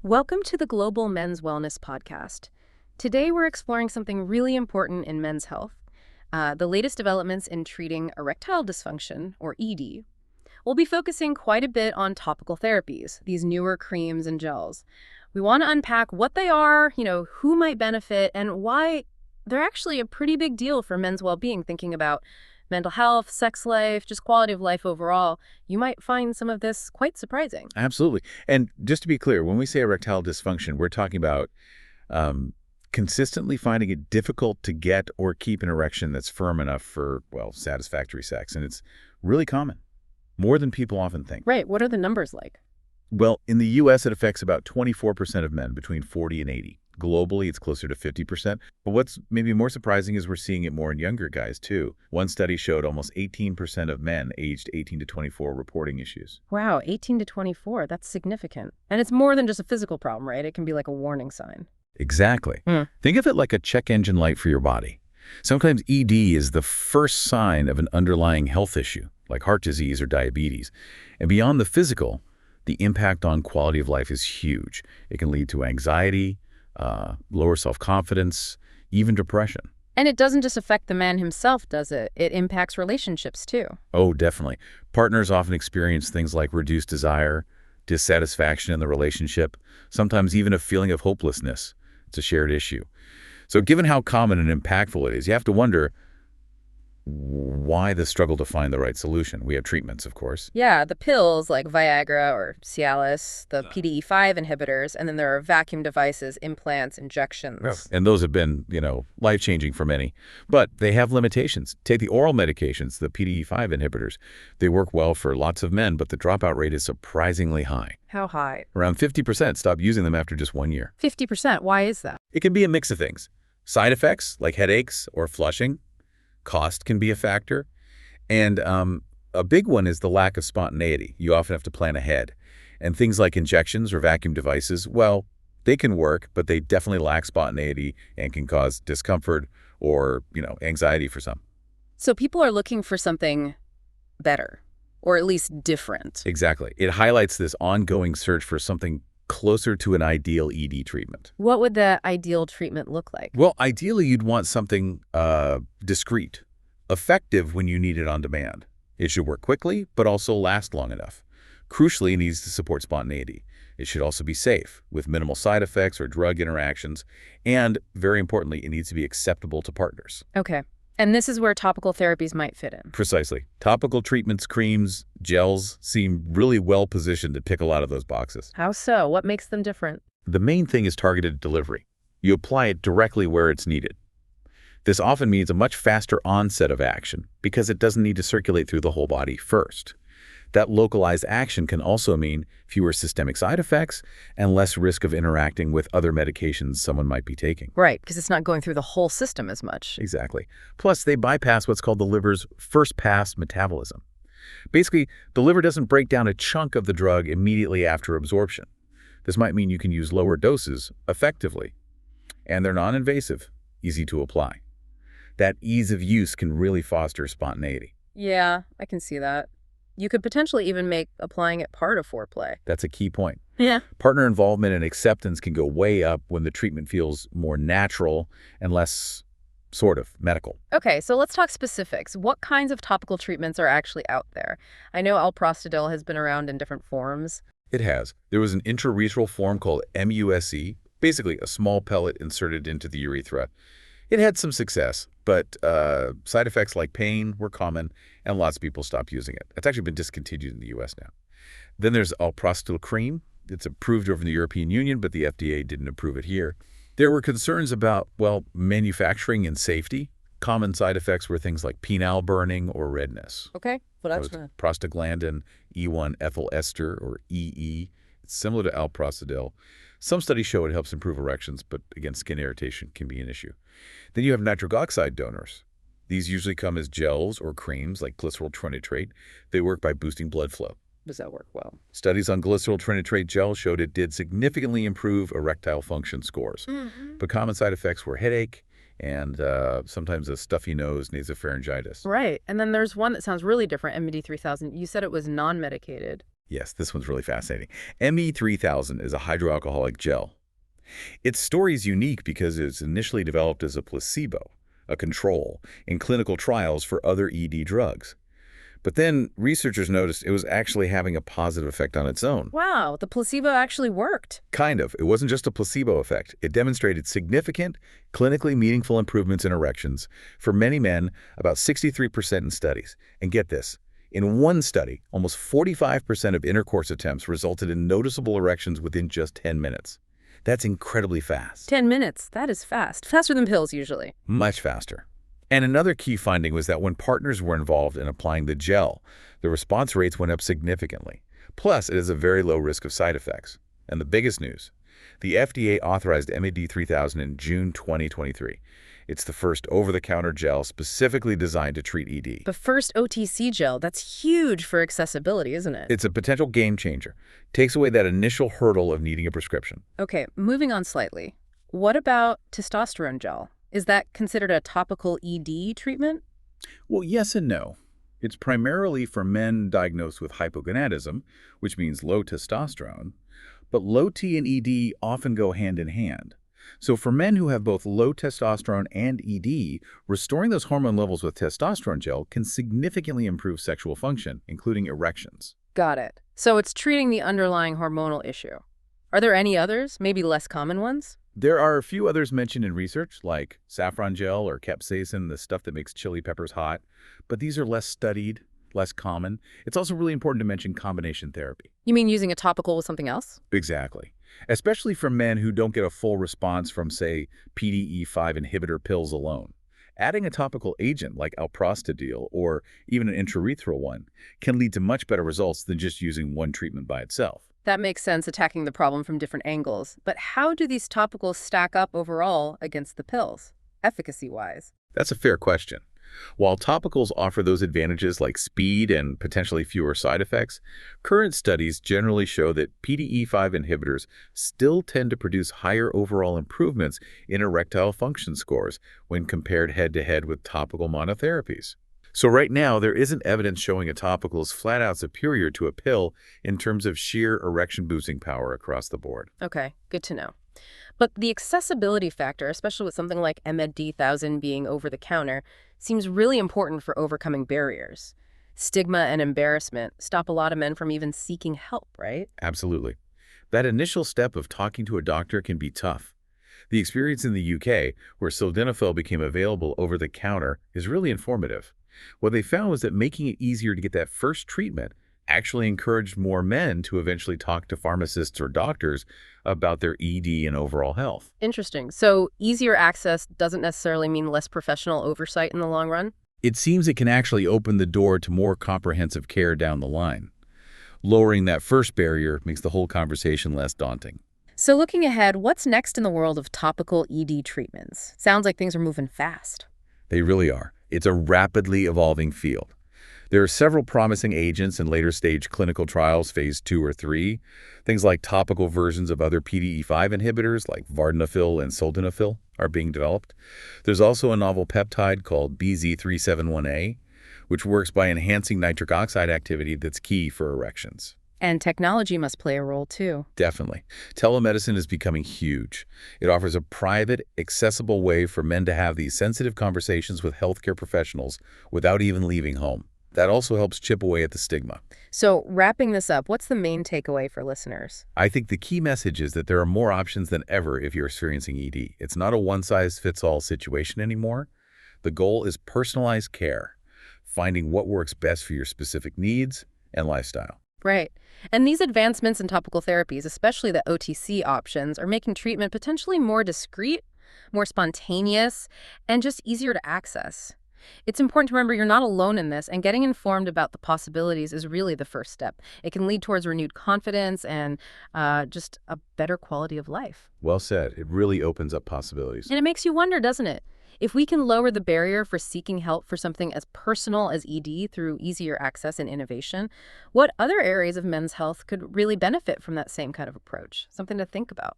Welcome to the Global Men's Wellness Podcast. Today we're exploring something really important in men's health, the latest developments in treating erectile dysfunction, or ED. We'll be focusing quite a bit on topical therapies, these newer creams and gels. We want to unpack what they are, who might benefit, and why they're actually a pretty big deal for men's well-being, thinking about mental health, sex life, just quality of life overall. You might find some of this quite surprising. Absolutely. And just to be clear, when we say erectile dysfunction, we're talking about consistently finding it difficult to get or keep an erection that's firm enough for, well, satisfactory sex. And it's really common, more than people often think. Right. What are the numbers like? Well, in the U.S., it affects about 24% of men between 40 and 80. Globally, it's closer to 50%. But what's maybe more surprising is we're seeing it more in younger guys, too. One study showed almost 18% of men aged 18 to 24 reporting issues. Wow, 18 to 24. That's significant. And it's more than just a physical problem, right? It can be like a warning sign. Exactly. Think of it like a check engine light for your body. Sometimes ED is the first sign of an underlying health issue, like heart disease or diabetes. And beyond the physical, the impact on quality of life is huge. It can lead to anxiety, lower self-confidence, even depression. And it doesn't just affect the man himself, does it? It impacts relationships, too. Oh, definitely. Partners often experience things like reduced desire, dissatisfaction in the relationship, sometimes even a feeling of hopelessness. It's a shared issue. So given how common and impactful it is, you have to wonder why the struggle to find the right solution. We have treatments, of course. Yeah, the pills like Viagra or Cialis, the PDE5 inhibitors, and then there are vacuum devices, implants, injections. And those have been, life-changing for many. But they have limitations. Take the oral medications, the PDE5 inhibitors. They work well for lots of men, but the dropout rate is surprisingly high. How high? Around 50% stop using them after just 1 year. 50%? Why is that? It can be a mix of things. Side effects like headaches or flushing. Cost can be a factor. And a big one is the lack of spontaneity. You often have to plan ahead. And things like injections or vacuum devices, well, they can work, but they definitely lack spontaneity and can cause discomfort or, anxiety for some. So people are looking for something better, or at least different. Exactly. It highlights this ongoing search for something closer to an ideal ED treatment. What would the ideal treatment look like? Well, ideally, you'd want something discreet, effective when you need it on demand. It should work quickly, but also last long enough. Crucially, it needs to support spontaneity. It should also be safe, with minimal side effects or drug interactions. And, very importantly, it needs to be acceptable to partners. Okay. And this is where topical therapies might fit in. Precisely. Topical treatments, creams, gels seem really well positioned to tick a lot of those boxes. How so? What makes them different? The main thing is targeted delivery. You apply it directly where it's needed. This often means a much faster onset of action because it doesn't need to circulate through the whole body first. That localized action can also mean fewer systemic side effects and less risk of interacting with other medications someone might be taking. Right, because it's not going through the whole system as much. Exactly. Plus, they bypass what's called the liver's first-pass metabolism. Basically, the liver doesn't break down a chunk of the drug immediately after absorption. This might mean you can use lower doses effectively. And they're non-invasive, easy to apply. That ease of use can really foster spontaneity. Yeah, I can see that. You could potentially even make applying it part of foreplay. That's a key point. Yeah. Partner involvement and acceptance can go way up when the treatment feels more natural and less sort of medical. Okay, so let's talk specifics. What kinds of topical treatments are actually out there? I know alprostadil has been around in different forms. It has. There was an intraurethral form called MUSE, basically a small pellet inserted into the urethra. It had some success, but side effects like pain were common, and lots of people stopped using it. It's actually been discontinued in the U.S. now. Then there's alprostadil cream. It's approved over in the European Union, but the FDA didn't approve it here. There were concerns about, well, manufacturing and safety. Common side effects were things like penile burning or redness. Okay, well, that's prostaglandin E1 ethyl ester, or EE. It's similar to alprostadil. Some studies show it helps improve erections, but again, skin irritation can be an issue. Then you have nitric oxide donors. These usually come as gels or creams like glyceryl trinitrate. They work by boosting blood flow. Does that work well? Studies on glyceryl trinitrate gel showed it did significantly improve erectile function scores. But common side effects were headache and sometimes a stuffy nose, nasopharyngitis. Right. And then there's one that sounds really different, MD3000. You said it was non-medicated. Yes, this one's really fascinating. ME3000 is a hydroalcoholic gel. Its story is unique because it was initially developed as a placebo, a control, in clinical trials for other ED drugs. But then researchers noticed it was actually having a positive effect on its own. Wow, the placebo actually worked. Kind of. It wasn't just a placebo effect. It demonstrated significant, clinically meaningful improvements in erections for many men, about 63% in studies. And get this, in one study, almost 45% of intercourse attempts resulted in noticeable erections within just 10 minutes. That's incredibly fast. 10 minutes, that is fast. Faster than pills usually. Much faster. And another key finding was that when partners were involved in applying the gel, the response rates went up significantly. Plus, it has a very low risk of side effects. And the biggest news, the FDA authorized MED3000 in June 2023. It's the first over-the-counter gel specifically designed to treat ED. The first OTC gel, that's huge for accessibility, isn't it? It's a potential game changer. Takes away that initial hurdle of needing a prescription. Okay, moving on slightly. What about testosterone gel? Is that considered a topical ED treatment? Well, yes and no. It's primarily for men diagnosed with hypogonadism, which means low testosterone, but low T and ED often go hand in hand. So for men who have both low testosterone and ED, restoring those hormone levels with testosterone gel can significantly improve sexual function, including erections. Got it. So it's treating the underlying hormonal issue. Are there any others, maybe less common ones? There are a few others mentioned in research, like saffron gel or capsaicin, the stuff that makes chili peppers hot, but these are less studied, less common. It's also really important to mention combination therapy. You mean using a topical with something else? Exactly. Especially for men who don't get a full response from, say, PDE5 inhibitor pills alone. Adding a topical agent like alprostadil or even an intraurethral one can lead to much better results than just using one treatment by itself. That makes sense, attacking the problem from different angles. But how do these topicals stack up overall against the pills, efficacy-wise? That's a fair question. While topicals offer those advantages like speed and potentially fewer side effects, current studies generally show that PDE5 inhibitors still tend to produce higher overall improvements in erectile function scores when compared head-to-head with topical monotherapies. So right now, there isn't evidence showing a topical is flat-out superior to a pill in terms of sheer erection-boosting power across the board. Okay, good to know. But the accessibility factor, especially with something like MED3000 being over-the-counter, seems really important for overcoming barriers. Stigma and embarrassment stop a lot of men from even seeking help, right? Absolutely. That initial step of talking to a doctor can be tough. The experience in the UK, where sildenafil became available over the counter, is really informative. What they found was that making it easier to get that first treatment actually encouraged more men to eventually talk to pharmacists or doctors about their ED and overall health. Interesting. So easier access doesn't necessarily mean less professional oversight in the long run? It seems it can actually open the door to more comprehensive care down the line. Lowering that first barrier makes the whole conversation less daunting. So looking ahead, what's next in the world of topical ED treatments? Sounds like things are moving fast. They really are. It's a rapidly evolving field. There are several promising agents in later-stage clinical trials, phase 2 or 3. Things like topical versions of other PDE5 inhibitors like vardenafil and sildenafil are being developed. There's also a novel peptide called BZ371A, which works by enhancing nitric oxide activity that's key for erections. And technology must play a role, too. Definitely. Telemedicine is becoming huge. It offers a private, accessible way for men to have these sensitive conversations with healthcare professionals without even leaving home. That also helps chip away at the stigma. So wrapping this up, what's the main takeaway for listeners? I think the key message is that there are more options than ever if you're experiencing ED. It's not a one-size-fits-all situation anymore. The goal is personalized care, finding what works best for your specific needs and lifestyle. Right. And these advancements in topical therapies, especially the OTC options, are making treatment potentially more discreet, more spontaneous, and just easier to access. It's important to remember you're not alone in this, and getting informed about the possibilities is really the first step. It can lead towards renewed confidence and just a better quality of life. Well said. It really opens up possibilities. And it makes you wonder, doesn't it? If we can lower the barrier for seeking help for something as personal as ED through easier access and innovation, what other areas of men's health could really benefit from that same kind of approach? Something to think about.